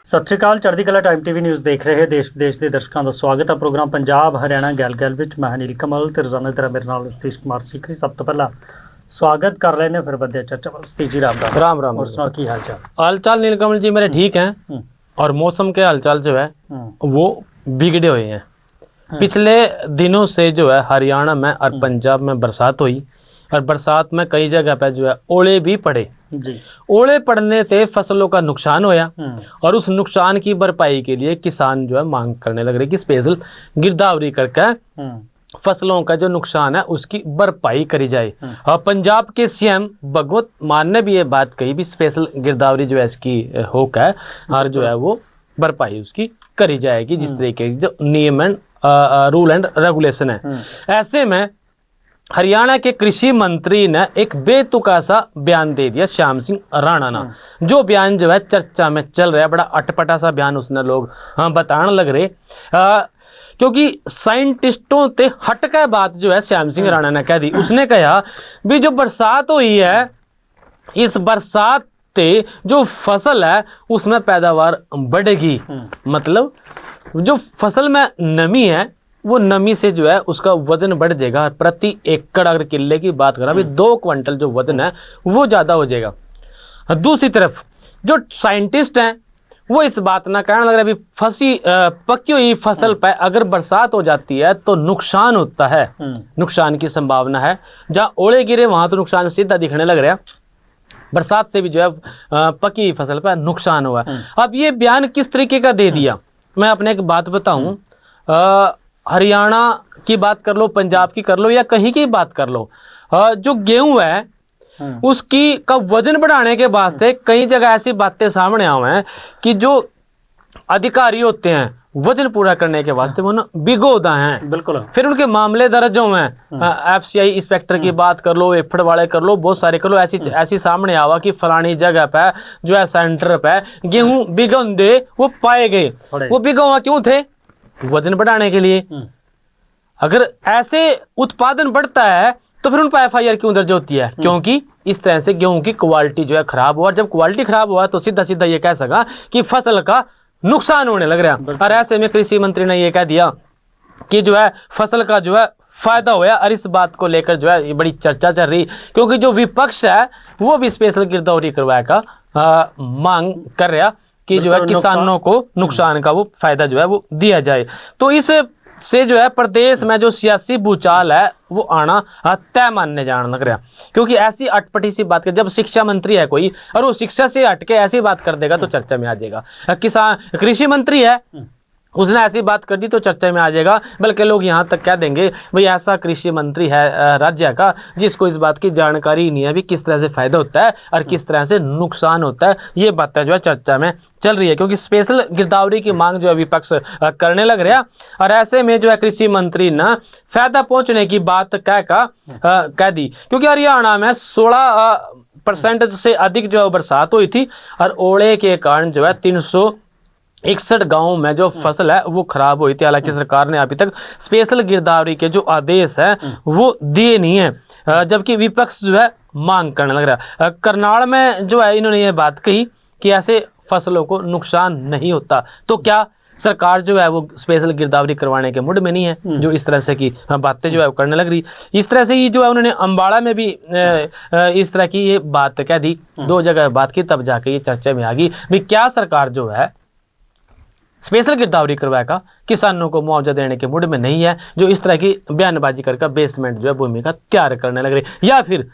ਸਤਿ ਸ਼੍ਰੀ ਅਕਾਲ। ਚੜ੍ਹਦੀ ਕਲਾ ਟਾਈਮ ਟੀਵੀ ਨਿਊਜ਼ ਦੇਖ ਰਹੇ ਦੇਸ਼ ਵਿਦੇਸ਼ ਦੇ ਦਰਸ਼ਕਾਂ ਦਾ ਸਵਾਗਤ ਹੈ। ਪ੍ਰੋਗਰਾਮ ਪੰਜਾਬ ਹਰਿਆਣਾ ਗੱਲ ਵਿੱਚ ਮੈਂ ਨੀਲ ਕਮਲ ਤੇ ਰੋਜ਼ਾਨਾ ਤਰ੍ਹਾਂ ਮੇਰੇ ਨਾਲ ਸਤੀਸ਼ ਕੁਮਾਰ ਸਿੱਖੀ। ਸਭ ਤੋਂ ਪਹਿਲਾਂ स्वागत कर रहे हैं फिर बदे चर्चा सतीश जी राम राम राम और सुनाओ की हाल चाल नीलकमल जी मेरे ठीक हैं और मौसम के हाल चाल जो है वो बिगड़े हुए हैं। पिछले दिनों से जो है हरियाणा में और पंजाब में बरसात हुई और बरसात में कई जगह पे जो है ओले भी पड़े जी। ओले पड़ने से फसलों का नुकसान होया और उस नुकसान की भरपाई के लिए किसान जो है मांग करने लग रहे कि स्पेशल गिरदावरी करके फसलों का जो नुकसान है उसकी भरपाई करी जाए। और पंजाब के सीएम भगवंत मान ने भी ये बात कही भी स्पेशल गिरदावरी जो है इसकी होक है और जो है वो भरपाई उसकी करी जाएगी जिस तरीके की जो नियम एंड रूल एंड रेगुलेशन है। ऐसे में हरियाणा के कृषि मंत्री ने एक बेतुका सा बयान दे दिया श्याम सिंह राणा ने, जो बयान जो है चर्चा में चल रहा है। बड़ा अटपटा सा बयान उसने लोग बताने लग रहे क्योंकि साइंटिस्टों ते हटके बात जो है श्याम सिंह राणा ने कह दी। उसने कहा भी जो बरसात हुई है इस बरसात से जो फसल है उसमें पैदावार बढ़ेगी। मतलब जो फसल में नमी है वो नमी से जो है उसका वजन बढ़ जाएगा। प्रति एकड़ अगर किले की बात करें अभी 2 क्विंटल जो वजन है वो ज्यादा हो जाएगा। दूसरी तरफ जो साइंटिस्ट हैं वो इस बात ना कहने लग रहा है अभी पकी हुई फसल पर अगर बरसात हो जाती है तो नुकसान होता है, नुकसान की संभावना है। जहां ओले गिरे वहां तो नुकसान सीधा दिखने लग रहा है, बरसात से भी जो है पकी हुई फसल पर नुकसान हुआ। अब ये बयान किस तरीके का दे दिया, मैं अपने एक बात बताऊं, हरियाणा की बात कर लो, पंजाब की कर लो या कहीं की बात कर लो, जो गेहूं है उसकी का वजन बढ़ाने के वास्ते कई जगह ऐसी बातें सामने आए हैं कि जो अधिकारी होते हैं वजन पूरा करने के वास्ते वो ना भिगोदा हैं। बिल्कुल। फिर उनके मामले दर्ज हुए हैं। एफसीआई इंस्पेक्टर की बात कर लो, एफड वाले कर लो, बहुत सारे कर लो, ऐसी सामने आवा कि फलानी जगह पे जो है सेंटर पे गेहूं भिगोंदे वो पाए गए। वो भिगोवा क्यों थे? वजन बढ़ाने के लिए। अगर ऐसे उत्पादन बढ़ता है तो फिर उन पर एफआईआर क्यों दर्ज होती है? क्योंकि इस तरह से गेहूं की क्वालिटी जो है खराब हुआ। जब क्वालिटी खराब हुआ तो सीधा सीधा ये कह सका कि फसल का नुकसान होने लग रहा। और ऐसे में कृषि मंत्री ने ये कह दिया कि जो है फसल का जो है फायदा हुआ। और इस बात को लेकर जो है ये बड़ी चर्चा चल रही क्योंकि जो विपक्ष है वो भी स्पेशल गिरदावरी करवाए का मांग कर रहा कि जो है किसानों को नुकसान का वो फायदा जो है वो दिया जाए। तो इस से जो है प्रदेश में जो सियासी भूचाल है वो आना तय मानने जाने लग रहा। क्योंकि ऐसी अटपटी सी बात कर जब शिक्षा मंत्री है कोई और वो शिक्षा से हटके ऐसी बात कर देगा तो चर्चा में आ जाएगा। किसान कृषि मंत्री है उसने ऐसी बात कर दी तो चर्चा में आ जाएगा। बल्कि लोग यहाँ तक कह देंगे भाई ऐसा कृषि मंत्री है राज्य का जिसको इस बात की जानकारी नहीं है भी किस तरह से फायदा होता है और किस तरह से नुकसान होता है। ये बातें जो है चर्चा में चल रही है क्योंकि स्पेशल गिरदावरी की मांग जो है विपक्ष करने लग रहा। और ऐसे में जो है कृषि मंत्री ने फायदा पहुंचने की बात कह दी क्योंकि हरियाणा में 16% से अधिक जो बरसात हुई थी और ओले के कारण जो है 361 गांवों में जो फसल है वो खराब हुई थी। हालांकि सरकार ने अभी तक स्पेशल गिरदावरी के जो आदेश है वो दिए नहीं है, जबकि विपक्ष जो है मांग करने लग रहा। करनाल में जो है इन्होंने ये बात कही कि ऐसे फसलों को नुकसान नहीं होता। तो क्या सरकार जो है वो स्पेशल गिरदावरी करवाने के मूड में नहीं है जो इस तरह से की बातें जो है वो करने लग रही। इस तरह से ही जो है उन्होंने अम्बाड़ा में भी इस तरह की ये बात कह दी, 2 जगह बात की तब जाके ये चर्चा में आ गई भी क्या सरकार जो है स्पेशल गिरदावरी करवाएगा किसानों को मुआवजा देने के मूड में नहीं है, जो इस तरह की बयानबाजी करके बेसमेंट जो है भूमि का तैयार करने लग रही। या फिर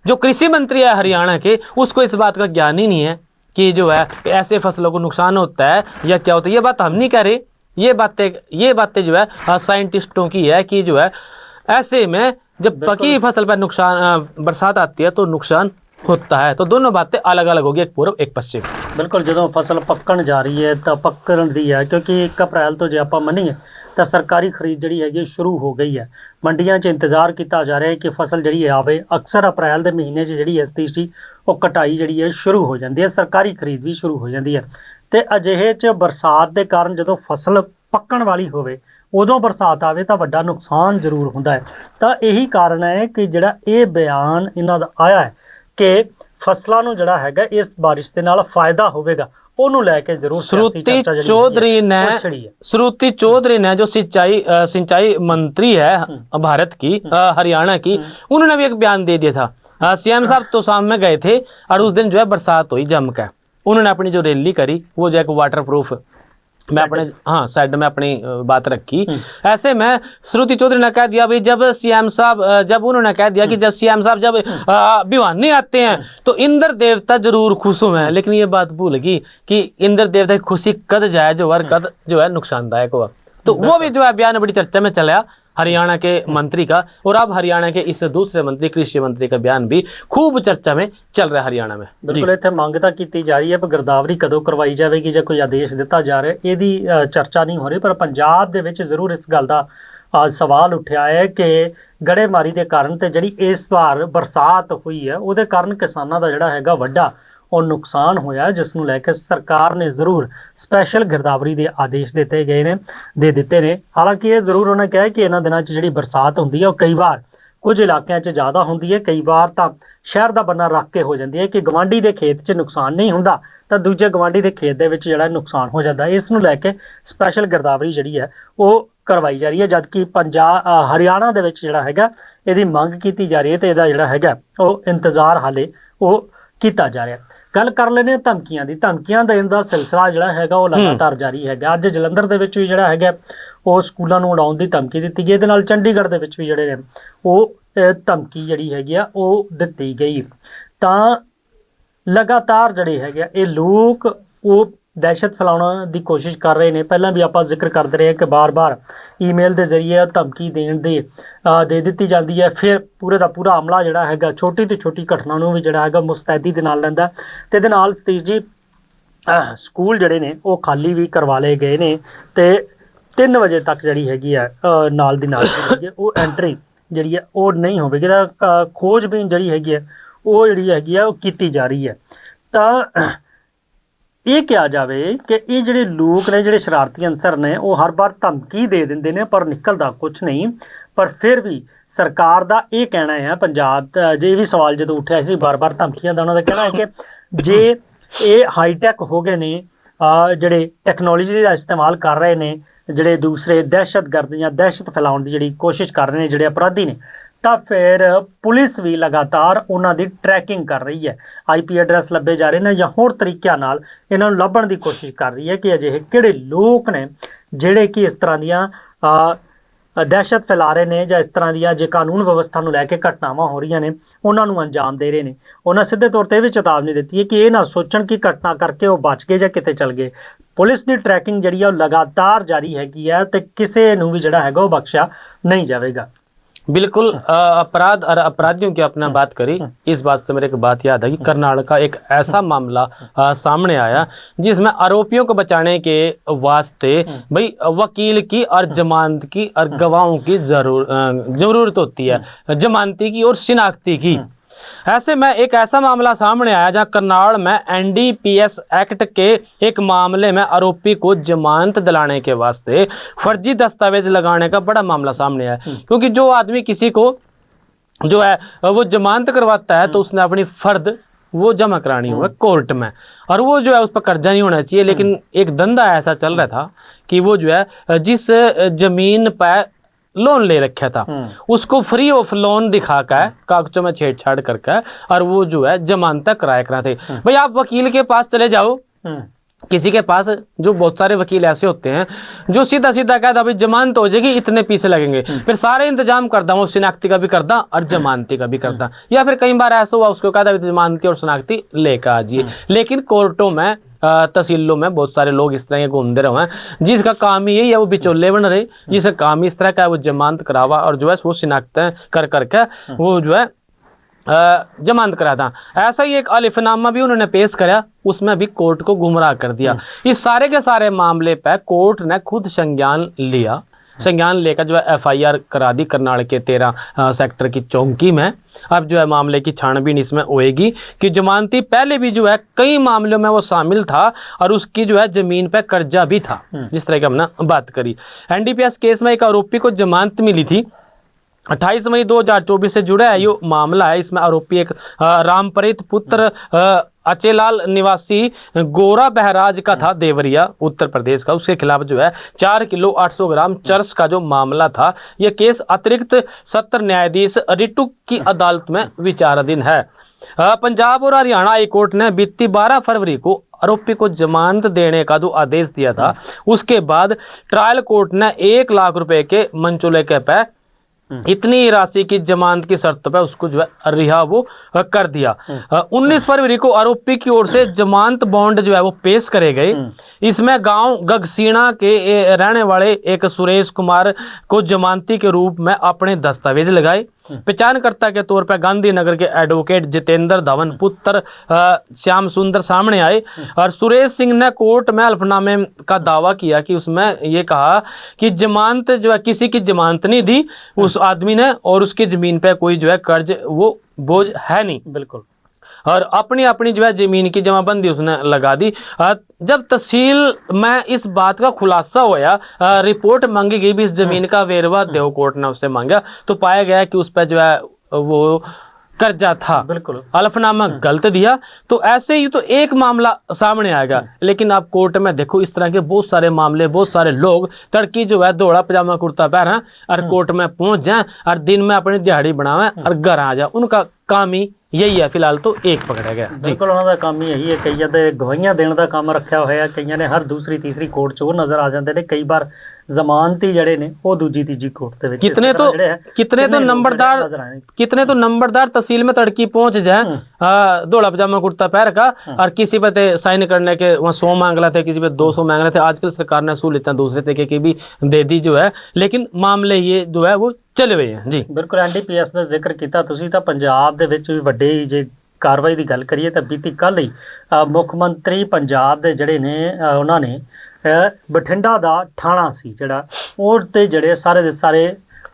जो कृषि मंत्री है हरियाणा के उसको इस बात का ज्ञान ही नहीं है कि जो है ऐसे फसलों को नुकसान होता है या क्या होता है। ये बात हम नहीं कह रहे, ये बातें जो है साइंटिस्टों की है कि जो है ऐसे में जब पकी फसल पर नुकसान बरसात आती है तो नुकसान होता है। तो दोनों बातें अलग अलग होगी, एक पूर्व एक पश्चिम। बिल्कुल जो फसल पकन जा रही है तो पकन दी है क्योंकि 1 अप्रैल तो जो आप मनीए तो सरकारी खरीद जी है शुरू हो गई है। मंडियां च इंतजार किया जा रहा है कि फसल जी आवे। अक्सर अप्रैल के महीने जी सतीश जी वो कटाई जी है शुरू हो जाती है, सरकारी खरीद भी शुरू हो जाती है। तो अजिहे च बरसात के कारण जो फसल पकन वाली होवे उदों बरसात आवे तो वड्डा नुकसान जरूर होंदा है। तो यही कारण है कि जिहड़ा ये बयान इन्हां दा आया है कि फसलों नूं जिहड़ा हैगा इस बारिश के नाल फायदा होवेगा। ਉਹਨੂੰ ਲੈ ਕੇ ਜ਼रूर श्रुति चौधरी ने श्रुति चौधरी ने जो सिंचाई मंत्री है भारत की हरियाणा की, उन्होंने भी एक बयान दे दिया था। सीएम साहब तो शाम में गए थे और उस दिन जो है बरसात हुई जम के, उन्होंने अपनी जो रैली करी वो जो है वाटर प्रूफ मैं अपने साइड में अपनी बात रखी। ऐसे में श्रुति चौधरी ने कह दिया भाई जब सीएम साहब जब उन्होंने कह दिया कि जब सीएम साहब जब भिवानी आते हैं तो इंद्र देवता जरूर खुश हुए हैं, लेकिन ये बात भूल गई कि इंद्र देवता की खुशी कद जाए जो और कद जो है नुकसानदायक हुआ। तो वो भी जो है बयान बड़ी चर्चा में चला हरियाणा के मंत्री का, और अब हरियाणा के इस दूसरे मंत्री कृषि मंत्री का बयान भी खूब चर्चा में चल रहा है हरियाणा में। बिल्कुल इत्थे मंग तां कीती जा रही है पर गिरदावरी कदों करवाई जाएगी ਜਾਂ कोई आदेश दिता जा रहा है ਇਹਦੀ चर्चा नहीं हो रही, पर पंजाब ਦੇ ਵਿੱਚ ਜ਼ਰੂਰ ਇਸ ਗੱਲ ਦਾ सवाल उठिया है कि ਗੜੇਮਾਰੀ ਦੇ ਕਾਰਨ ਤੇ ਜਿਹੜੀ ਇਸ ਵਾਰ ਬਰਸਾਤ ਹੋਈ ਹੈ ਉਹਦੇ ਕਾਰਨ ਕਿਸਾਨਾਂ ਦਾ ਜਿਹੜਾ ਹੈਗਾ ਵੱਡਾ और नुकसान होया, जिसनों लैके सरकार ने जरूर स्पैशल गिरदावरी के आदेश दे दिते ने। हालांकि ये जरूर उन्होंने कहा कि इन्होंने दिनों जी बरसात होंगी है कई बार कुछ इलाकों ज़्यादा होंगी है, कई बार तो शहर का बन्ना रख के हो जाती है कि गवांढी के खेत च नुकसान नहीं होंदा तो दूजे गवांढी के खेत के नुकसान हो जाता है। इसनों लैके स्पैशल गिरदावरी जी है वो करवाई जा रही है, जबकि पंजाब हरियाणा के जोड़ा है यदि मंग की जा रही है तो यदा है वो इंतजार हाले वो किया जा रहा है। गल कर लेने धमकियां दी, धमकियां देने का सिलसिला जोड़ा है वो लगातार जारी है। अज जलंधर के भी जोड़ा है वो स्कूलों को उड़ाउण की धमकी दी गई, ये चंडीगढ़ के भी जोड़े ने वो धमकी जी है वो दी गई। तो लगातार जोड़े है ये लोग वो दहशत फैलाने की कोशिश कर रहे हैं। पहला भी आप जिक्र करते रहे कि बार बार ईमेल के जरिए धमकी दे दी जाती है, फिर पूरे का पूरा अमला जोड़ा है छोटी तो छोटी घटना भी जोड़ा है मुस्तैदी के नाल लैंदा। ते दे नाल सतीश जी स्कूल जोड़े ने वो खाली भी करवा ले गए ने ते 3 बजे तक जी हैगी है नाल दी नाल वो एंट्री जी है वो नहीं होगी, खोजबीन जी हैगी है वो जी हैगी है वो की जा रही है। तो ये कहा जाए कि ये जोड़े लोग ने जोड़े शरारती अंसर ने वो हर बार धमकी दे देंगे ने पर निकलता कुछ नहीं। पर फिर भी सरकार का ये कहना है, पंजाब ये भी सवाल जो उठा सी बार बार धमकियां का, उन्होंने कहना है कि जे ये हाईटैक हो गए ने जोड़े टैक्नोलॉजी का इस्तेमाल कर रहे हैं, जोड़े दूसरे दहशतगर्द या दहशत फैलाने की जी कोशिश कर रहे हैं जोड़े अपराधी ने, तो फिर पुलिस भी लगातार उन्होंने ट्रैकिंग कर रही है, IP एड्रैस लभे जा रहे हैं या होर तरीक़े नाल इन्हों लभण की कोशिश कर रही है कि अजिहे किहड़े लोग ने जिहड़े कि इस तरह दियां दहशत फैला रहे हैं या इस तरह दियां जे कानून व्यवस्था नूं लैके घटनावां हो रही ने उन्होंने अंजाम दे रहे हैं। उन्होंने सीधे तौर पर भी चेतावनी दी है कि ये ना सोचण कि घटना करके वो बच गए या किते चल गए। पुलिस की ट्रैकिंग जी लगातार जारी हैगी है तो किसी नूं भी जिहड़ा हैगा वो बख्शा नहीं जाएगा। बिल्कुल अपराध और अपराधियों की अपना बात करी, इस बात से मेरे एक बात याद है कि कर्नाटक का एक ऐसा मामला सामने आया जिसमें आरोपियों को बचाने के वास्ते भाई वकील की और जमानत की और गवाहों की जरूरत होती है, जमानती की और शिनाख्ती की। ऐसे में एक ऐसा मामला सामने आया जहां करनाल में NDPS एक्ट के एक मामले में आरोपी को जमानत दिलाने के वास्ते फर्जी दस्तावेज लगाने का बड़ा मामला सामने आया। क्योंकि जो आदमी किसी को जो है वो जमानत करवाता है तो उसने अपनी फर्द वो जमा करानी होगा कोर्ट में, और वो जो है उस पर कर्जा नहीं होना चाहिए। लेकिन एक धंधा ऐसा चल रहा था कि वो जो है जिस जमीन पर लोन ले रखा था उसको फ्री ऑफ लोन दिखाकर कागजों में छेड़छाड़ करके और वो जो है जमानत कराया करा थे। भाई आप वकील के पास चले जाओ, किसी के पास जो बहुत सारे वकील ऐसे होते हैं जो सीधा सीधा कहता भाई जमानत हो जाएगी इतने पैसे लगेंगे, फिर सारे इंतजाम करता हूँ शिनाख्ती का भी करता और जमानती का भी करता, या फिर कई बार ऐसा हुआ उसको कहता जमानती और शिनाख्ती लेकर आ जाइए। लेकिन कोर्टों में तहसीलों में बहुत सारे लोग इस तरह के घूमते रहे हैं जिसका काम ही यही है वो बिचौले बन रहे, जिसका काम ही इस तरह का है वो जमानत करावा और जो है वो शिनाख्तें कर करके वो जो है जमानत कराता। ऐसा ही एक अलिफनामा भी उन्होंने पेश कराया, उसमें भी कोर्ट को गुमराह कर दिया। इस सारे के सारे मामले पर कोर्ट ने खुद संज्ञान लिया, संज्ञान लेकर जो है FIR करा दी करनाल के 13 सेक्टर की चौकी में। अब जो है मामले की छानबीन इसमें होएगी कि जमानती पहले भी जो है कई मामलों में वो शामिल था और उसकी जो है जमीन पे कर्जा भी था, जिस तरह की हमने बात करी। NDPS केस में एक आरोपी को जमानत मिली थी 28 मई 2024 से जुड़ा है ये मामला है। इसमें आरोपी एक रामप्रीत पुत्र अचेलाल निवासी गोरा बहराज का था, देवरिया उत्तर प्रदेश का। उसके खिलाफ जो है 4 किलो 800 ग्राम चरस का जो मामला था, यह केस अतिरिक्त सत्र न्यायाधीश रिटू की अदालत में विचाराधीन है। पंजाब और हरियाणा हाई कोर्ट ने बीती 12 फरवरी को आरोपी को जमानत देने का जो आदेश दिया था, उसके बाद ट्रायल कोर्ट ने 1 लाख रुपए के मंचूले के पे इतनी राशि की जमानत की शर्त पर उसको जो है रिहा वो कर दिया। 19 फरवरी को आरोपी की ओर से जमानत बॉन्ड जो है वो पेश करे गए। इसमें गांव गगसीना के रहने वाले एक सुरेश कुमार को जमानती के रूप में अपने दस्तावेज लगाए। पहचानकर्ता के तौर पर गांधीनगर के एडवोकेट जितेंद्र धवन पुत्र श्याम सुंदर सामने आए और सुरेश सिंह ने कोर्ट में हल्फनामे का दावा किया कि उसमें ये कहा कि जमानत जो है किसी की जमानत नहीं दी उस आदमी ने, और उसकी जमीन पे कोई जो है कर्ज वो बोझ है नहीं। बिल्कुल। और अपनी अपनी जो है जमीन की जमाबंदी उसने लगा दी। जब तहसील में इस बात का खुलासा होया, रिपोर्ट मांगी गई भी इस जमीन का वेरवा देव कोर्ट ने उससे मांगा, तो पाया गया कि उस पर जो है वो कर्जा था। बिल्कुल। हल्फनामा गलत दिया। तो ऐसे ही तो एक मामला सामने आएगा, लेकिन आप कोर्ट में देखो इस तरह के बहुत सारे मामले, बहुत सारे लोग तड़की जो है दौड़ा पजामा कुर्ता पहना और कोर्ट में पहुंच जाए और दिन में अपनी दिहाड़ी बनावे और घर आ जाए। उनका काम ही यही है। फिलहाल तो एक पकड़ा गया। बिल्कुल, उन्होंने काम ही यही है। कईयां दे गवाहियां देने का काम रखा होया, कईयां ने हर दूसरी तीसरी कोर्ट चोर नजर आ जाते हैं। कई बार जमानती जड़े ने वो दूजी तीजी कोर्ट दे विच कितने तो नंबरदार तहसील में तड़की पहुंच जाए दौड़ा पजामा कुर्ता पहन का और किसी पे साइन करने के वहाँ 100 मांग रहे थे, किसी पे 200 मांग रहे थे। आजकल सरकार ने सहूलियतें दूसरे तरीके की भी दे दी जो है, लेकिन मामले ये जो है वो चले हुए हैं। जी बिल्कुल। NDPS ਦਾ ਜ਼ਿਕਰ ਕੀਤਾ ਤੁਸੀਂ ਤਾਂ ਪੰਜਾਬ ਦੇ ਵਿੱਚ ਵੀ ਵੱਡੇ ਜੇ ਕਾਰਵਾਈ ਦੀ ਗੱਲ ਕਰੀਏ ਤਾਂ ਬੀਤੀ ਕੱਲ ਹੀ ਮੁੱਖ ਮੰਤਰੀ ਪੰਜਾਬ ਦੇ ਜਿਹੜੇ ਨੇ ਉਹਨਾਂ ਨੇ ਬਠਿੰਡਾ ਦਾ ਥਾਣਾ ਸੀ ਜਿਹੜਾ ਉਹ ਤੇ ਜਿਹੜੇ ਸਾਰੇ ਦੇ ਸਾਰੇ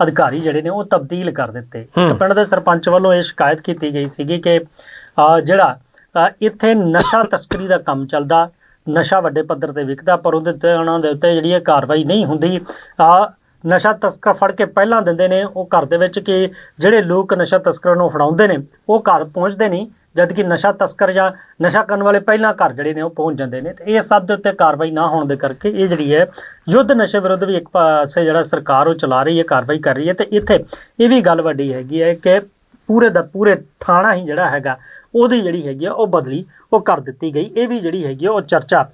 ਅਧਿਕਾਰੀ ਜਿਹੜੇ ਨੇ ਉਹ ਤਬਦੀਲ ਕਰ ਦਿੱਤੇ। ਪਿੰਡ ਦੇ ਸਰਪੰਚ ਵੱਲੋਂ ਇਹ ਸ਼ਿਕਾਇਤ ਕੀਤੀ ਗਈ ਸੀਗੀ ਕਿ ਜਿਹੜਾ ਇੱਥੇ ਨਸ਼ਾ ਤਸਕਰੀ ਦਾ ਕੰਮ ਚੱਲਦਾ, ਨਸ਼ਾ ਵੱਡੇ ਪੱਧਰ ਤੇ ਵਿਕਦਾ, ਪਰ ਉਹਦੇ ਤੇ ਉਹਨਾਂ ਦੇ ਉੱਤੇ ਜਿਹੜੀ ਇਹ ਕਾਰਵਾਈ ਨਹੀਂ ਹੁੰਦੀ। ਨਸ਼ਾ ਤਸਕਰ ਫੜ ਕੇ ਪਹਿਲਾਂ ਦਿੰਦੇ ਨੇ ਉਹ ਘਰ ਦੇ ਵਿੱਚ ਕਿ ਜਿਹੜੇ ਲੋਕ ਨਸ਼ਾ ਤਸਕਰਾਂ ਨੂੰ ਫੜਾਉਂਦੇ ਨੇ ਉਹ ਘਰ ਪਹੁੰਚਦੇ ਨਹੀਂ, ਜਦ ਕਿ ਨਸ਼ਾ ਤਸਕਰ ਜਾਂ ਨਸ਼ਾ ਕਰਨ ਵਾਲੇ ਪਹਿਲਾਂ ਘਰ ਜਿਹੜੇ ਨੇ ਉਹ ਪਹੁੰਚ ਜਾਂਦੇ ਨੇ। ਤੇ ਇਹ ਸਭ ਦੇ ਉੱਤੇ ਕਾਰਵਾਈ ਨਾ ਹੋਣ ਦੇ ਕਰਕੇ ਇਹ ਜਿਹੜੀ ਹੈ ਯੁੱਧ ਨਸ਼ੇ ਵਿਰੁੱਧ ਵੀ ਇੱਕ ਪਾਸੇ ਜਿਹੜਾ ਸਰਕਾਰ ਉਹ ਚਲਾ ਰਹੀ ਹੈ, ਕਾਰਵਾਈ ਕਰ ਰਹੀ ਹੈ। ਤੇ ਇੱਥੇ ਇਹ ਵੀ ਗੱਲ ਵੱਡੀ ਹੈਗੀ ਹੈ ਕਿ ਪੂਰੇ ਦਾ ਪੂਰੇ ਥਾਣਾ ਹੀ ਜਿਹੜਾ ਹੈਗਾ ਉਹਦੀ ਜਿਹੜੀ ਹੈਗੀ ਆ ਉਹ ਬਦਲੀ ਉਹ ਕਰ ਦਿੱਤੀ ਗਈ। ਇਹ ਵੀ ਜਿਹੜੀ ਹੈਗੀ ਉਹ ਚਰਚਾ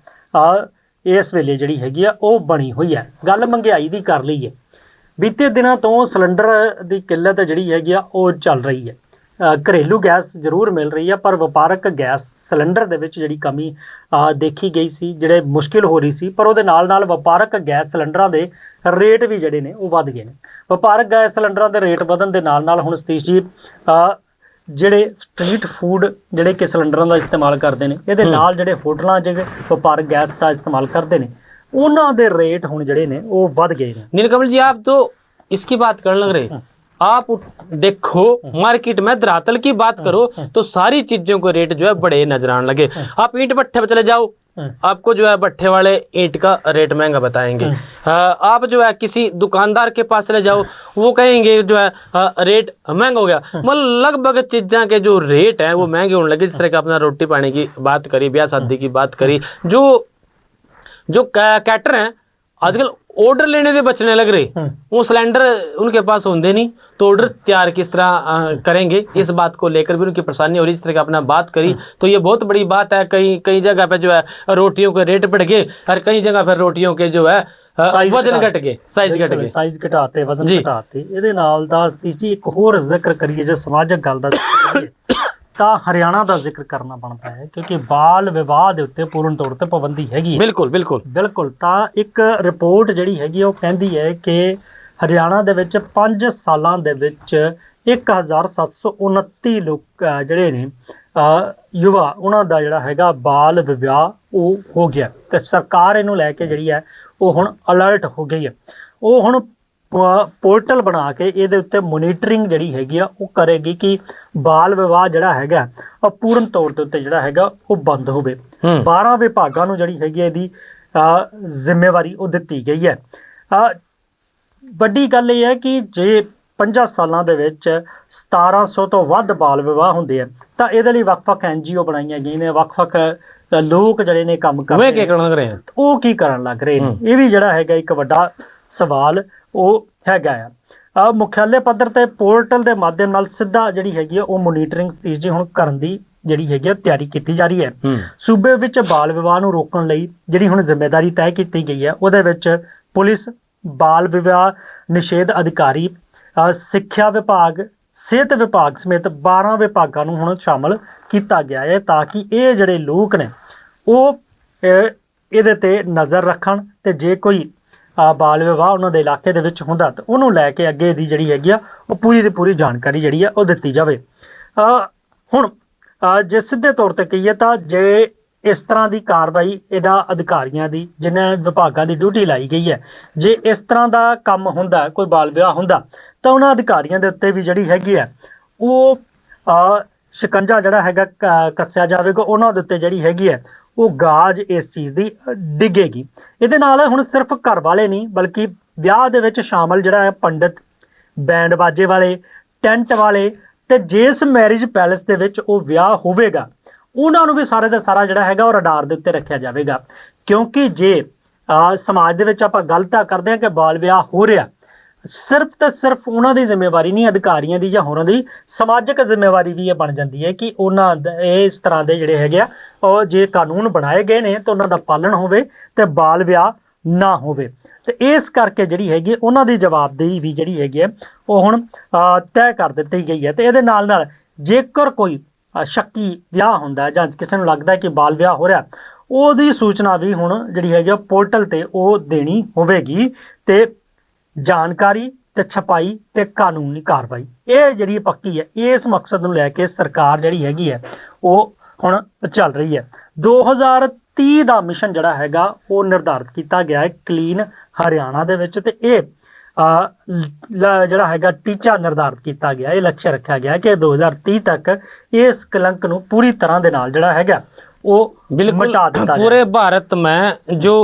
ਇਸ ਵੇਲੇ ਜਿਹੜੀ ਹੈਗੀ ਆ ਉਹ ਬਣੀ ਹੋਈ ਹੈ। ਗੱਲ ਮਹਿੰਗਾਈ ਦੀ ਕਰ ਲਈ ਹੈ। ਬੀਤੇ ਦਿਨਾਂ ਤੋਂ ਸਿਲੰਡਰ ਦੀ ਕਿੱਲਤ ਜਿਹੜੀ ਹੈਗੀ ਆ ਉਹ ਚੱਲ ਰਹੀ ਹੈ। ਘਰੇਲੂ ਗੈਸ ਜ਼ਰੂਰ ਮਿਲ ਰਹੀ ਹੈ, ਪਰ ਵਪਾਰਕ ਗੈਸ ਸਿਲੰਡਰ ਦੇ ਵਿੱਚ ਜਿਹੜੀ ਕਮੀ ਦੇਖੀ ਗਈ ਸੀ, ਜਿਹੜੇ ਮੁਸ਼ਕਿਲ ਹੋ ਰਹੀ ਸੀ, ਪਰ ਉਹਦੇ ਨਾਲ ਨਾਲ ਵਪਾਰਕ ਗੈਸ ਸਿਲੰਡਰਾਂ ਦੇ ਰੇਟ ਵੀ ਜਿਹੜੇ ਨੇ ਉਹ ਵੱਧ ਗਏ ਨੇ। ਵਪਾਰਕ ਗੈਸ ਸਿਲੰਡਰਾਂ ਦੇ ਰੇਟ ਵਧਣ ਦੇ ਨਾਲ ਨਾਲ ਹੁਣ ਸਤੀਸ਼ ਜੀ ਜਿਹੜੇ ਸਟਰੀਟ ਫੂਡ ਜਿਹੜੇ ਕਿ ਸਿਲੰਡਰਾਂ ਦਾ ਇਸਤੇਮਾਲ ਕਰਦੇ ਨੇ, ਇਹਦੇ ਨਾਲ ਜਿਹੜੇ ਹੋਟਲਾਂ 'ਚ ਵਪਾਰਕ ਗੈਸ ਦਾ ਇਸਤੇਮਾਲ ਕਰਦੇ ਨੇ ਉਹਨਾਂ ਦੇ रेट हुण जड़े ने वो बढ़ गए हैं। नीलकमल जी, आप तो इसकी बात करने लग रहे। आप देखो मार्केट में धरातल की बात करो तो सारी चीजों के रेट जो है बड़े नजर आने लगे। आप ईंट भट्ठे पे चले जाओ, आपको जो है भट्ठे वाले ईंट का रेट महंगा बताएंगे। आप जो है किसी दुकानदार के पास चले जाओ, वो कहेंगे जो है रेट महंगा हो गया। मतलब लगभग चीज़ों के जो रेट हैं वो महंगे होने लगे। जिस तरह का अपना रोटी पानी की बात करी, ब्याह शादी की बात करी, जो कैटर हैं आजकल ऑर्डर लेने से बचने लग रहे। वो सिलेंडर उनके पास होंगे नहीं, तो ऑर्डर तैयार किस तरह करेंगे, इस बात को लेकर भी उनकी परेशानी हो रही। जिस तरह की अपना बात करी तो ये बहुत बड़ी बात है। कई जगह पे जो है रोटियों के रेट बढ़ गए और कई जगह पर रोटियों के जो है वजन घट गए, साइज घट गए, साइज घटाते, वजन घटाते। ਇਹਦੇ ਨਾਲ ਦਾ ਸਤੀਸ਼ ਜੀ ਇੱਕ ਹੋਰ ਜ਼ਿਕਰ ਕਰੀਏ ਜੇ ਸਮਾਜਿਕ ਗੱਲ ਦਾ ਤਾਂ ਹਰਿਆਣਾ ਦਾ ਜ਼ਿਕਰ ਕਰਨਾ ਬਣਦਾ ਹੈ, ਕਿਉਂਕਿ ਬਾਲ ਵਿਵਾਹ ਦੇ ਉੱਤੇ ਪੂਰਨ ਤੌਰ ਤੇ ਪਾਬੰਦੀ ਹੈਗੀ ਹੈ। ਬਿਲਕੁਲ। ਤਾਂ ਇੱਕ ਰਿਪੋਰਟ ਜਿਹੜੀ ਹੈਗੀ ਉਹ ਕਹਿੰਦੀ ਹੈ ਕਿ ਹਰਿਆਣਾ ਦੇ ਵਿੱਚ 5 ਸਾਲਾਂ ਦੇ ਵਿੱਚ 1729 ਲੋਕ ਜਿਹੜੇ ਨੇ ਯੁਵਾ ਉਹਨਾਂ ਦਾ ਜਿਹੜਾ ਹੈਗਾ ਬਾਲ ਵਿਵਾਹ ਉਹ ਹੋ ਗਿਆ। ਤੇ ਸਰਕਾਰ ਇਹਨੂੰ ਲੈ ਕੇ ਜਿਹੜੀ ਹੈ ਉਹ ਹੁਣ ਅਲਰਟ ਹੋ ਗਈ ਹੈ। ਉਹ ਹੁਣ पोर्टल बना के ये उत्ते मोनीटरिंग जिहड़ी हैगी वो करेगी कि बाल विवाह जिहड़ा हैगा पूर्ण तौर ते उत्ते जिहड़ा हैगा वो बंद होवे। 12 विभागां नूं जिहड़ी हैगी इहदी जिम्मेवारी वो दित्ती गई है। वड्डी गल ये है कि जे 50 ਸਾਲਾਂ ਦੇ ਵਿੱਚ 1700 ਤੋਂ ਵੱਧ ਬਾਲ ਵਿਵਾਹ ਹੁੰਦੇ ਆ, ਤਾਂ ਇਹਦੇ ਲਈ ਵੱਖ-ਵੱਖ NGO ਬਣਾਈਆਂ ਗਈਆਂ ਨੇ, ਵੱਖ-ਵੱਖ ਲੋਕ ਜਿਹੜੇ ਨੇ ਕੰਮ ਕਰ वे क्या करना रहे हैं ਉਹ ਕੀ ਕਰਨ ਲੱਗ ਰਹੇ ਨੇ। ਇਹ ਵੀ ਜਿਹੜਾ ਹੈਗਾ ਇੱਕ ਵੱਡਾ ਸਵਾਲ ਉਹ ਹੈਗਾ ਆ। ਮੁਖਿਆਲੇ ਪੱਧਰ ਤੇ ਪੋਰਟਲ ਦੇ ਮਾਧਿਅਮ ਨਾਲ ਸਿੱਧਾ ਜਿਹੜੀ ਹੈਗੀ ਆ ਉਹ ਮੋਨੀਟਰਿੰਗ ਜੀ ਹੁਣ ਕਰਨ ਦੀ ਜਿਹੜੀ ਹੈਗੀ ਆ ਤਿਆਰੀ ਕੀਤੀ ਜਾ ਰਹੀ ਹੈ। ਸੂਬੇ ਵਿੱਚ ਬਾਲ ਵਿਵਾਹ ਨੂੰ ਰੋਕਣ ਲਈ ਜਿਹੜੀ ਹੁਣ ਜ਼ਿੰਮੇਵਾਰੀ ਤੈਅ ਕੀਤੀ ਗਈ ਹੈ, ਉਹਦੇ ਵਿੱਚ ਪੁਲਿਸ, ਬਾਲ ਵਿਵਾਹ ਨਿਸ਼ੇਧ ਅਧਿਕਾਰੀ, ਸਿੱਖਿਆ ਵਿਭਾਗ, ਸਿਹਤ ਵਿਭਾਗ ਸਮੇਤ 12 ਵਿਭਾਗਾਂ ਨੂੰ ਹੁਣ ਸ਼ਾਮਲ ਕੀਤਾ ਗਿਆ ਹੈ, ਤਾਂ ਕਿ ਇਹ ਜਿਹੜੇ ਲੋਕ ਨੇ ਉਹ ਇਹਦੇ ਤੇ ਨਜ਼ਰ ਰੱਖਣ ਤੇ ਜੇ ਕੋਈ ਬਾਲ ਵਿਵਾਹ ਉਹਨਾਂ ਦੇ ਇਲਾਕੇ ਦੇ ਵਿੱਚ ਹੁੰਦਾ ਤਾਂ ਉਹਨੂੰ ਲੈ ਕੇ ਅੱਗੇ ਦੀ ਜਿਹੜੀ ਹੈਗੀ ਆ ਉਹ ਪੂਰੀ ਦੀ ਪੂਰੀ ਜਾਣਕਾਰੀ ਜਿਹੜੀ ਆ ਉਹ ਦਿੱਤੀ ਜਾਵੇ। ਹੁਣ ਜੇ ਸਿੱਧੇ ਤੌਰ ਤੇ ਕਹੀਏ ਤਾਂ ਜੇ ਇਸ ਤਰ੍ਹਾਂ ਦੀ ਕਾਰਵਾਈ ਇਹਨਾਂ ਅਧਿਕਾਰੀਆਂ ਦੀ ਜਿਨ੍ਹਾਂ ਵਿਭਾਗਾਂ ਦੀ ਡਿਊਟੀ ਲਾਈ ਗਈ ਹੈ, ਜੇ ਇਸ ਤਰ੍ਹਾਂ ਦਾ ਕੰਮ ਹੁੰਦਾ, ਕੋਈ ਬਾਲ ਵਿਆਹ ਹੁੰਦਾ, ਤਾਂ ਉਹਨਾਂ ਅਧਿਕਾਰੀਆਂ ਦੇ ਉੱਤੇ ਵੀ ਜਿਹੜੀ ਹੈਗੀ ਹੈ ਉਹ ਸ਼ਿਕੰਜਾ ਜਿਹੜਾ ਹੈਗਾ ਕੱਸਿਆ ਜਾਵੇਗਾ, ਉਹਨਾਂ ਦੇ ਉੱਤੇ ਜਿਹੜੀ ਹੈਗੀ ਹੈ ਉਹ ਗਾਜ ਇਸ ਚੀਜ਼ ਦੀ ਡਿੱਗੇਗੀ। ਇਹਦੇ ਨਾਲ ਹੁਣ ਸਿਰਫ ਘਰ ਵਾਲੇ ਨਹੀਂ ਬਲਕਿ ਵਿਆਹ ਦੇ ਵਿੱਚ ਸ਼ਾਮਲ ਜਿਹੜਾ ਹੈ ਪੰਡਿਤ, ਬੈਂਡ ਬਾਜੇ ਵਾਲੇ, ਟੈਂਟ ਵਾਲੇ, ਤੇ ਜਿਸ ਮੈਰਿਜ ਪੈਲੇਸ ਦੇ ਵਿੱਚ ਉਹ ਵਿਆਹ ਹੋਵੇਗਾ ਉਹਨਾਂ ਨੂੰ ਵੀ ਸਾਰੇ ਦਾ ਸਾਰਾ ਜਿਹੜਾ ਹੈਗਾ ਉਹ ਰਡਾਰ ਦੇ ਉੱਤੇ ਰੱਖਿਆ ਜਾਵੇਗਾ। ਕਿਉਂਕਿ ਜੇ ਸਮਾਜ ਦੇ ਵਿੱਚ ਆਪਾਂ ਗੱਲ ਤਾਂ ਕਰਦੇ ਹਾਂ ਕਿ ਬਾਲ ਵਿਆਹ ਹੋ ਰਿਹਾ, ਸਿਰਫ ਤੇ ਸਿਰਫ ਉਹਨਾਂ ਦੀ ਜ਼ਿੰਮੇਵਾਰੀ ਨਹੀਂ, ਅਧਿਕਾਰੀਆਂ ਦੀ ਜਾਂ ਹੋਰਾਂ ਦੀ ਸਮਾਜਿਕ ਜ਼ਿੰਮੇਵਾਰੀ ਵੀ ਇਹ ਬਣ ਜਾਂਦੀ ਹੈ ਕਿ ਉਹਨਾਂ ਇਸ ਤਰ੍ਹਾਂ ਦੇ ਜਿਹੜੇ ਹੈਗੇ ਆ ਉਹ ਜੇ ਕਾਨੂੰਨ ਬਣਾਏ ਗਏ ਨੇ ਤਾਂ ਉਹਨਾਂ ਦਾ ਪਾਲਣ ਹੋਵੇ ਤੇ ਬਾਲ ਵਿਆਹ ਨਾ ਹੋਵੇ। ਤੇ ਇਸ ਕਰਕੇ ਜਿਹੜੀ ਹੈਗੀ ਉਹਨਾਂ ਦੀ ਜਵਾਬਦੇਹੀ ਵੀ ਜਿਹੜੀ ਹੈਗੀ ਹੈ ਉਹ ਹੁਣ ਤੈਅ ਕਰ ਦਿੱਤੀ ਗਈ ਹੈ। ਤੇ ਇਹਦੇ ਨਾਲ ਨਾਲ ਜੇਕਰ ਕੋਈ ਸ਼ੱਕੀ ਵਿਆਹ ਹੁੰਦਾ ਜਾਂ ਕਿਸੇ ਨੂੰ ਲੱਗਦਾ ਕਿ ਬਾਲ ਵਿਆਹ ਹੋ ਰਿਹਾ, ਉਹਦੀ ਸੂਚਨਾ ਵੀ ਹੁਣ ਜਿਹੜੀ ਹੈਗੀ ਪੋਰਟਲ ਤੇ ਉਹ ਦੇਣੀ ਹੋਵੇਗੀ ਤੇ ਜਾਣਕਾਰੀ ਤੇ ਛਪਾਈ ਤੇ ਕਾਨੂੰਨੀ ਕਾਰਵਾਈ ਇਹ ਜਿਹੜੀ ਪੱਕੀ ਹੈ। ਇਸ ਮਕਸਦ ਨੂੰ ਲੈ ਕੇ ਸਰਕਾਰ ਜਿਹੜੀ ਹੈਗੀ ਹੈ ਉਹ ਹੁਣ ਚੱਲ ਰਹੀ ਹੈ। 2030 ਦਾ ਮਿਸ਼ਨ ਜਿਹੜਾ ਹੈਗਾ ਉਹ ਨਿਰਧਾਰਿਤ ਕੀਤਾ ਗਿਆ ਹੈ ਕਲੀਨ ਹਰਿਆਣਾ ਦੇ ਵਿੱਚ, ਤੇ ਇਹ ਜਿਹੜਾ ਹੈਗਾ ਟੀਚਾ ਨਿਰਧਾਰਿਤ ਕੀਤਾ ਗਿਆ, ਇਹ ਲਕਸ਼ ਰੱਖਿਆ ਗਿਆ ਕਿ 2030 ਤੱਕ ਇਸ ਕਲੰਕ ਨੂੰ ਪੂਰੀ ਤਰ੍ਹਾਂ ਦੇ ਨਾਲ ਜਿਹੜਾ ਹੈਗਾ ਉਹ ਮਿਟਾ ਦਿੱਤਾ ਜਾए। पूरे भारत में जो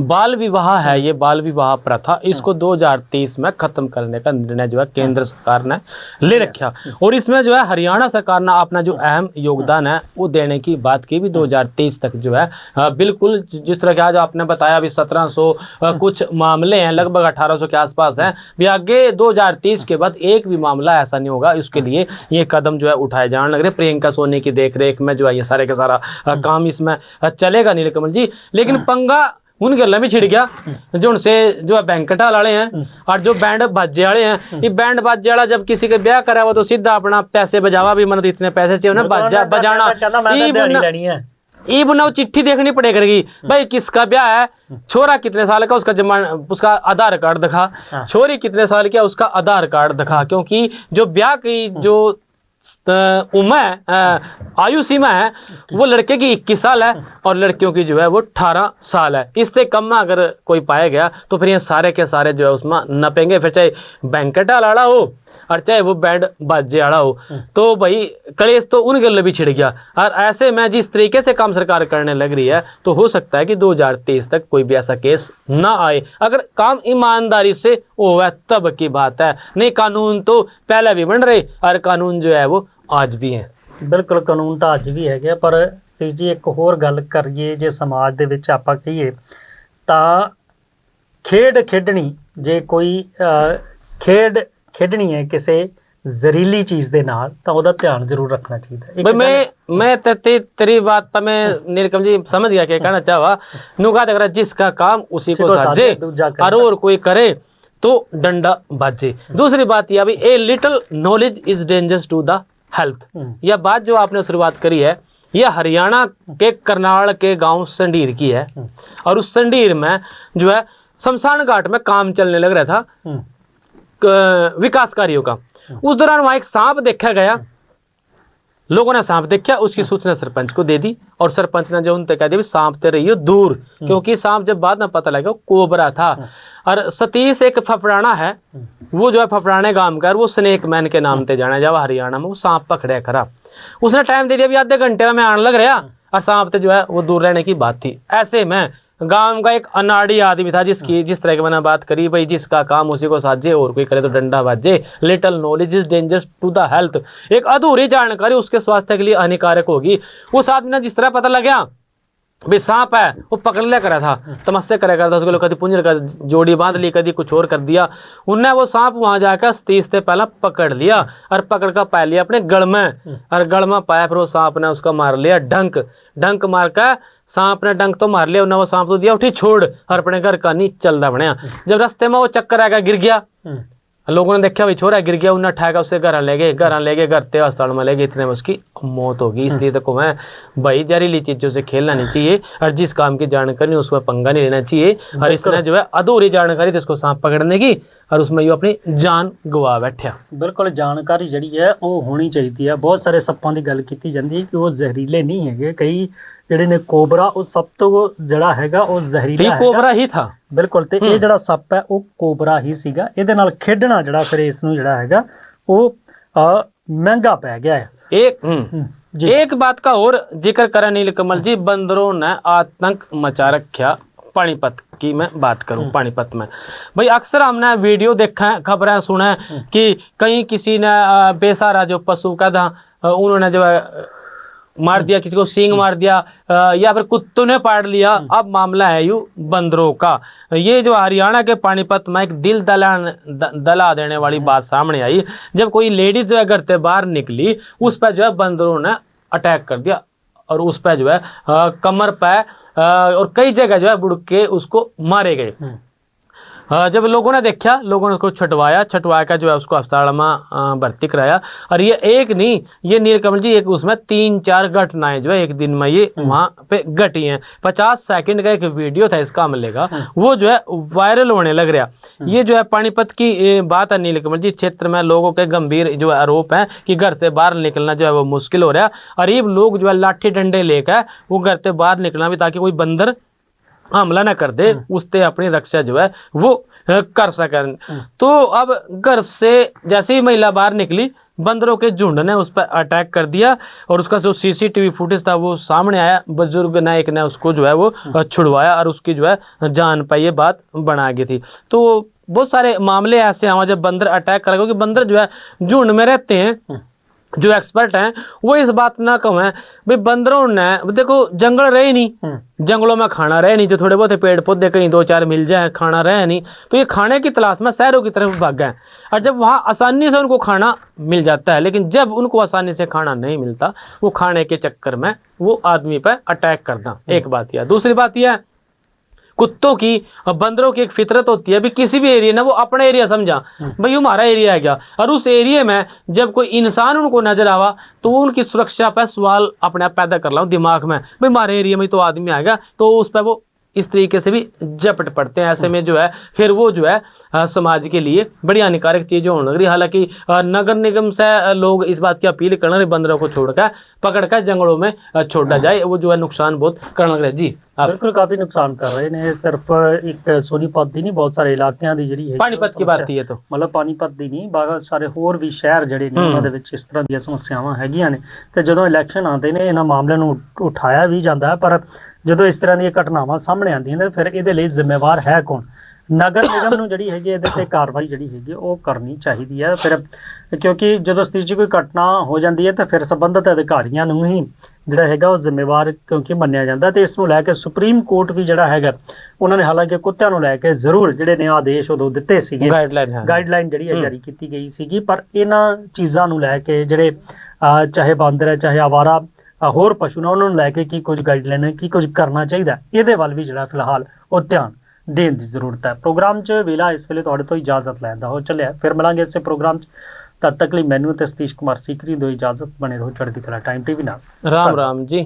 बाल विवाह है, ये बाल विवाह प्रथा, इसको 2030 में खत्म करने का निर्णय जो है केंद्र सरकार ने ले रखा। और इसमें जो है हरियाणा सरकार ने अपना जो अहम योगदान है वो देने की बात की भी 2030 तक जो है बिल्कुल जिस तरह के आज आपने बताया अभी 1700 कुछ मामले हैं, लगभग 1800 के आसपास हैं, भी आगे 2030 के बाद एक भी मामला ऐसा नहीं होगा। इसके लिए ये कदम जो है उठाए जाने लग रहे। प्रियंका सोनी की देख रेख में जो है ये सारे का सारा काम इसमें चलेगा नीलकमल जी। लेकिन पंगा उनके गला में छिड़ गया जो उनसे जो है बैंकटा वाले हैं और जो बैंड बाजे वाले हैं। ये बैंड बाजे वाला जब किसी के ब्याह करा हुआ तो सीधा अपना पैसे बजावा भी, मतलब इतने पैसे चाहिए ना बाजा बजाना, वो चिट्ठी देखनी पड़े करेगी भाई किसका ब्याह है, छोरा कितने साल का, उसका आधार कार्ड दिखा, छोरी कितने साल की उसका आधार कार्ड दिखा। क्योंकि जो ब्याह की जो उम्र है, आयु सीमा है, वो लड़के की 21 साल है और लड़कियों की जो है वो 18 साल है। इससे कम में अगर कोई पाया गया तो फिर ये सारे के सारे जो है उसमें नपेंगे, फिर चाहे बैंकेटा लाड़ा हो और चाहे वो बैंड बाजे वाला हो। तो भाई कलेश तो उन गले भी छिड़ गया। और ऐसे में जिस तरीके से काम सरकार करने लग रही है तो हो सकता है कि 2023 तक कोई भी ऐसा केस ना आए। अगर काम ईमानदारी से होगा तब की बात है, नहीं कानून तो पहले भी बन रहे और कानून जो है वो आज भी है। ਬਿਲਕੁਲ ਕਾਨੂੰਨ ਤਾਂ ਅੱਜ ਵੀ ਹੈਗੇ, ਪਰ ਸੀ ਜੀ ਇੱਕ ਹੋਰ ਗੱਲ ਕਰੀਏ, ਜੇ ਸਮਾਜ ਦੇ ਵਿੱਚ ਆਪਾਂ ਕਹੀਏ ਤਾਂ ਖੇਡ ਖੇਡਣੀ, ਜੇ ਕੋਈ ਖੇਡ ਖੇਡਣੀ ਹੈ ਕਿਸੇ ਜ਼ਹਿਰੀਲੀ ਚੀਜ਼ ਦੇ ਨਾਲ ਤਾਂ ਉਹਦਾ ਧਿਆਨ ਜ਼ਰੂਰ ਰੱਖਣਾ ਚਾਹੀਦਾ। मैं तेरी बात पर मैं नीलकमल जी समझ गया क्या कहना चाहा। नुका देख रहा जिसका काम उसी को साजे और कोई करे तो डंडा बाजे। दूसरी बात यह भी a little knowledge is dangerous to the health. यह बात जो आपने शुरुआत करी है यह हरियाणा के करनाल के गांव संडीर की है। और उस संडीर में जो है शमशान घाट में काम चलने लग रहा था विकास कार्यों का। उस दौरान वहां एक सांप देखा गया, लोगों ने सांप देखा, उसकी सूचना सरपंच को दे दी और सरपंच ने जो उनसे कह दिया सांप ते रहियो दूर, क्योंकि सांप जब बाद में पता लगा कोबरा था। और सतीश एक फफड़ाना है, वो जो है फफड़ाने गांव का, वो स्नेक मैन के नाम से जाना जावा हरियाणा में, वो सांप पकड़े खरा। उसने टाइम दे दिया भी आधे घंटे में आने लग रहा और सांप से जो है वो दूर रहने की बात थी। ऐसे में गांव का एक अनाड़ी आदमी था जिसकी जिस तरह की मैंने बात करी भाई, जिसका काम उसी को साजे और कोई करे तो डंडा बाजे। Little knowledge is dangerous to the health. एक अधूरी जानकारी उसके स्वास्थ्य के लिए हानिकारक होगी। उस आदमी ने जिस तरह पता लगा भाई सांप है, वो पकड़ लिया करा था, तमस्या करा करा था उसको, कभी पुंजर कर जोड़ी बांध ली, कभी कुछ और कर दिया। उनने वो सांप वहां जाकर 30 से पहला पकड़ लिया और पकड़ कर पा लिया अपने गड़ में, और गड़ में पाया। फिर वो सांप ने उसका मार लिया डंक मार कर। सांप ने डंक तो मार लिया, उन्हें वो सांप तो दिया उठी छोड़, और अपने घर का नहीं चलता बनया। जब रास्ते में वो चक्कर आएगा गिर गया, लोगों ने देखा भाई छोरा गिर गया, उन्हें उठाया उससे घर ले गए, घर ते अस्पताल में ले गए, इतने में उसकी मौत होगी। इसलिए देखो मैं भाई जहरीली चीजों से खेलना नहीं चाहिए, और जिस काम की जानकारी उसमें पंगा नहीं लेना चाहिए। और इसने जो है अधूरी जानकारी थी उसको सांप पकड़ने की, और उसमें ये अपनी जान गवा बैठा। बिल्कुल जानकारी जी है वो होनी चाहिए है। बहुत सारे सप्पां की गल की जाती है कि वो जहरीले नहीं है, कई ਜਿਹੜੇ ਨੇ ਕੋਬਰਾ ਉਹ ਸਭ ਤੋਂ ਜਿਹੜਾ ਹੈਗਾ ਉਹ ਜ਼ਹਿਰੀਲਾ ਹੈਗਾ, ਕੋਬਰਾ ਹੀ ਥਾ ਬਿਲਕੁਲ। ਤੇ ਇਹ ਜਿਹੜਾ ਸੱਪ ਹੈ ਉਹ ਕੋਬਰਾ ਹੀ ਸੀਗਾ। ਇਹਦੇ ਨਾਲ ਖੇਡਣਾ ਜਿਹੜਾ ਫਿਰ ਇਸ ਨੂੰ ਜਿਹੜਾ ਹੈਗਾ ਉਹ महंगा पै गया है। एक बात का और जिक्र करा नीलकमल जी, बंदरों ने आतंक मचा रखा पानीपत की मैं बात करूं। पानीपत में भाई अक्सर हमने वीडियो देखा है, खबरें सुना है कि कहीं किसी ने बेसहारा जो पशु का था उन्होंने जो है मार दिया, किसी को सींग मार दिया, या फिर कुत्तों ने पाड़ लिया। अब मामला है यू बंदरों का। ये जो हरियाणा के पानीपत में एक दिल दला देने वाली बात सामने आई, जब कोई लेडीज जो है घर से बाहर निकली, उस पर जो है बंदरों ने अटैक कर दिया, और उस पर जो है कमर पे और कई जगह जो है बुड़ के उसको मारे गए। जब लोगों ने देखा, लोगों ने उसको छटवाया कर जो है उसको अस्पताल में भर्ती कराया। और ये एक नहीं, ये नीलकमल जी एक उसमें 3-4 घटनाएं जो है एक दिन में ये वहां पे घटी हैं। 50 सेकंड का एक वीडियो था इसका हमले का, वो जो है वायरल होने लग रहा। ये जो है पानीपत की बात है नीलकमल जी। क्षेत्र में लोगों के गंभीर जो है आरोप है कि घर से बाहर निकलना जो है वो मुश्किल हो रहा है, और ये लोग जो है लाठी डंडे लेकर वो घर से बाहर निकलना भी, ताकि कोई बंदर हमला न कर दे, उससे अपनी रक्षा जो है वो कर सकें। तो अब घर से जैसे ही महिला बाहर निकली, बंदरों के झुंड ने उस पर अटैक कर दिया, और उसका जो सीसीटीवी फुटेज था वो सामने आया। बुजुर्ग ने एक ने उसको जो है वो छुड़वाया, और उसकी जो है जान पे ये बात बना गई थी। तो बहुत सारे मामले ऐसे हैं जब बंदर अटैक कर, क्योंकि बंदर जो है झुंड में रहते हैं। जो एक्सपर्ट हैं वो इस बात ना कहें भाई बंदरों ने, देखो जंगल रहे नहीं, जंगलों में खाना रहे नहीं, जो थोड़े बहुत पेड़ पौधे कहीं 2-4 मिल जाए, खाना रहे नहीं, तो ये खाने की तलाश में शहरों की तरफ भाग गए। और जब वहाँ आसानी से उनको खाना मिल जाता है, लेकिन जब उनको आसानी से खाना नहीं मिलता, वो खाने के चक्कर में वो आदमी पर अटैक करना। एक बात यह, दूसरी बात यह कुत्तों की और बंदरों की एक फितरत होती है, भी किसी भी एरिया ना वो अपना एरिया समझा भाई हमारा एरिया है क्या, और उस एरिया में जब कोई इंसान उनको नजर आवा तो वो उनकी सुरक्षा पर सवाल अपने आप पैदा कर ला दिमाग में, भाई हमारे एरिया में तो आदमी आएगा, तो उस पर वो इस तरीके से भी झपट पड़ते हैं। ऐसे में जो है फिर वो जो है समाज के लिए बड़ी हानिकारक चीजें होने लग रही। हालांकि नगर निगम से लोग इस बात की अपील करना रहे, बंदरों को छोड़कर पकड़कर जंगलों में छोड़ा जाए, वो जो है नुकसान बहुत करने लग रहे। जी बिल्कुल काफी नुकसान कर रहे हैं। सिर्फ एक सोनीपत दी नहीं, बहुत सारे इलाकों की जी पानीपत की बात है, तो मतलब पानीपत दी नहीं, बहुत सारे होर भी शहर ਜਿਹੜੇ ਨੇ ਉਹਨਾਂ ਦੇ ਵਿੱਚ ਇਸ ਤਰ੍ਹਾਂ ਦੀਆਂ ਸਮੱਸਿਆਵਾਂ ਹੈਗੀਆਂ ਨੇ। ਤੇ ਜਦੋਂ ਇਲੈਕਸ਼ਨ ਆਉਂਦੇ ਨੇ ਇਹਨਾਂ ਮਾਮਲਿਆਂ ਨੂੰ ਉਠਾਇਆ ਵੀ ਜਾਂਦਾ ਹੈ, ਪਰ ਜਦੋਂ ਇਸ ਤਰ੍ਹਾਂ ਦੀਆਂ ਘਟਨਾਵਾਂ ਸਾਹਮਣੇ ਆਉਂਦੀਆਂ ਨੇ ਫਿਰ ਇਹਦੇ ਲਈ ਜ਼ਿੰਮੇਵਾਰ ਹੈ ਕੌਣ? ਨਗਰ ਨਿਗਮ ਨੂੰ ਜਿਹੜੀ ਹੈਗੀ ਇਹਦੇ ਤੇ ਕਾਰਵਾਈ ਜਿਹੜੀ ਹੈਗੀ ਉਹ ਕਰਨੀ ਚਾਹੀਦੀ ਹੈ। ਫਿਰ ਕਿਉਂਕਿ ਜਦੋਂ ਇਸ ਤਰੀਕੇ ਕੋਈ ਘਟਨਾ ਹੋ ਜਾਂਦੀ ਹੈ ਤਾਂ ਫਿਰ ਸੰਬੰਧਿਤ ਅਧਿਕਾਰੀਆਂ ਨੂੰ ਹੀ ਜਿਹੜਾ ਹੈਗਾ ਉਹ ਜ਼ਿੰਮੇਵਾਰ ਕਿਉਂਕਿ ਮੰਨਿਆ ਜਾਂਦਾ। ਤੇ ਇਸ ਨੂੰ ਲੈ ਕੇ ਸੁਪਰੀਮ ਕੋਰਟ ਵੀ ਜਿਹੜਾ ਹੈਗਾ ਉਹਨਾਂ ਨੇ ਹਾਲਾਂਕਿ ਕੁੱਤਿਆਂ ਨੂੰ ਲੈ ਕੇ ਜ਼ਰੂਰ ਜਿਹੜੇ ਨੇ ਆਦੇਸ਼ ਉਦੋਂ ਦਿੱਤੇ ਸੀਗੇ, ਗਾਈਡਲਾਈਨ ਜਿਹੜੀ ਹੈ ਜਾਰੀ ਕੀਤੀ ਗਈ ਸੀਗੀ, ਪਰ ਇਹਨਾਂ ਚੀਜ਼ਾਂ ਨੂੰ ਲੈ ਕੇ ਜਿਹੜੇ ਚਾਹੇ ਬਾਂਦਰ ਹੈ ਚਾਹੇ ਆਵਾਰਾ ਹੋਰ ਪਸ਼ੂ ਨੇ ਉਹਨਾਂ ਨੂੰ ਲੈ ਕੇ ਕੀ ਕੁਝ ਗਾਈਡਲਾਈਨ ਹੈ, ਕੀ ਕੁਝ ਕਰਨਾ ਚਾਹੀਦਾ, ਇਹਦੇ ਵੱਲ ਵੀ ਜਿਹੜਾ ਫਿਲਹਾਲ ਉਹ ਧਿਆਨ ਦੇਣ ਦੀ ਜ਼ਰੂਰਤ ਹੈ। ਪ੍ਰੋਗਰਾਮ 'ਚ ਵੇਲਾ ਇਸ ਵੇਲੇ ਤੁਹਾਡੇ ਤੋਂ ਇਜਾਜ਼ਤ ਲੈਣ ਦਾ ਹੋ ਚੱਲਿਆ, ਫਿਰ ਮਿਲਾਂਗੇ ਇਸੇ ਪ੍ਰੋਗਰਾਮ 'ਚ। तब तक लिए मैनू ते सतीश कुमार सीकरी दो इजाजत, बने रहो चढ़ती कला टाइम टीवी नाल। राम राम जी।